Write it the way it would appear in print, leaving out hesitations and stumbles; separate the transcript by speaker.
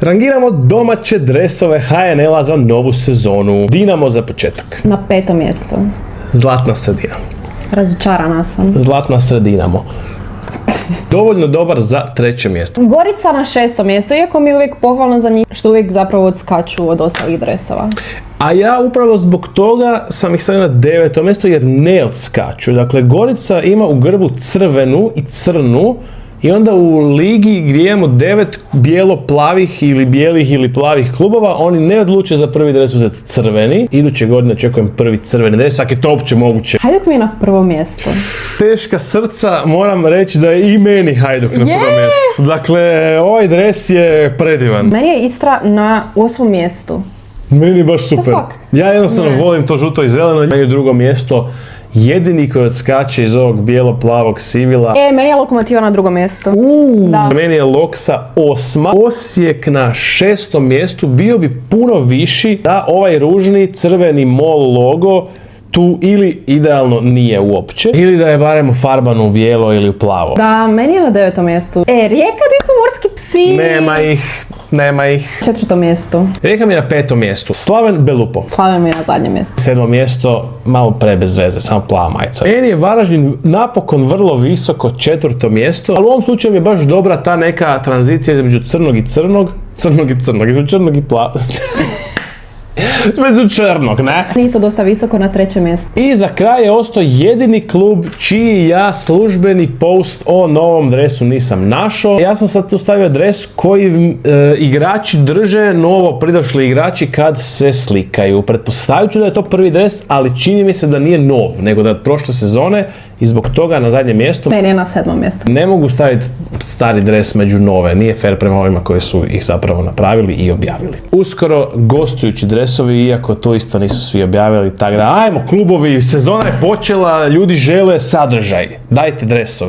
Speaker 1: Rangiramo domaće dresove HNL-a za novu sezonu. Dinamo za početak.
Speaker 2: Na 5. mjestu.
Speaker 1: Zlatna sredina.
Speaker 2: Razočarana sam.
Speaker 1: Zlatna sredinamo. Dovoljno dobar za 3. mjesto.
Speaker 2: Gorica na 6. mjestu, iako mi je uvijek pohvalno za njih što uvijek zapravo odskaču od ostalih dresova.
Speaker 1: A ja upravo zbog toga sam ih stavio na 9. mjesto jer ne odskaču. Dakle, Gorica ima u grbu crvenu i crnu i onda u ligi gdje imamo 9 bijelo-plavih ili bijelih ili plavih klubova, oni ne odluče za prvi dres uzeti crveni. Iduće godine očekujem prvi crveni dres, ako je to uopće moguće.
Speaker 2: Hajduk mi je na 1. mjestu.
Speaker 1: Teška srca, moram reći da je i meni Hajduk na 1. mjestu. Dakle, ovaj dres je predivan.
Speaker 2: Meni je Istra na 8. mjestu.
Speaker 1: Meni je baš super. Ja jednostavno
Speaker 2: Ne.
Speaker 1: volim to žuto i zeleno. Meni je 2. mjesto. Jedini koji odskače iz ovog bijelo-plavog sivila.
Speaker 2: Meni je Lokomotiva na 2. mjestu. Da.
Speaker 1: Meni je Loksa 8. Osijek na 6. mjestu bio bi puno viši da ovaj ružni crveni MOL logo tu ili idealno nije uopće. Ili da je barem farban u bijelo ili u plavo.
Speaker 2: Da, meni je na 9. mjestu. Rijeka, di su morski psi?
Speaker 1: Nema ih.
Speaker 2: 4. mjestu.
Speaker 1: Rijeka mi je na 5. mjestu. Slaven Belupo.
Speaker 2: Slaven mi je na zadnjem mjestu.
Speaker 1: 7. mjesto, malo pre bez veze, samo plava majica. Meni je Varaždin napokon vrlo visoko 4. mjesto, ali u ovom slučaju mi je baš dobra ta neka tranzicija između crnog i crnog, između crnog i plavog. Između črnog, ne?
Speaker 2: Isto dosta visoko na 3. mjestu.
Speaker 1: I za kraj je ostao jedini klub čiji ja službeni post o novom dresu nisam našao. Ja sam sad tu stavio dres koji igrači drže, novo pridošli igrači kad se slikaju. Pretpostavit ću da je to prvi dres, ali čini mi se da nije nov, nego da je od prošle sezone i zbog toga na zadnjem mjestu.
Speaker 2: Meni je na 7. mjestu.
Speaker 1: Ne mogu staviti stari dres među nove, nije fair prema ovima koji su ih zapravo napravili i objavili. Uskoro gostujući dresovi, iako to isto nisu svi objavili, tako da ajmo klubovi, sezona je počela, ljudi žele sadržaj, dajte dresove.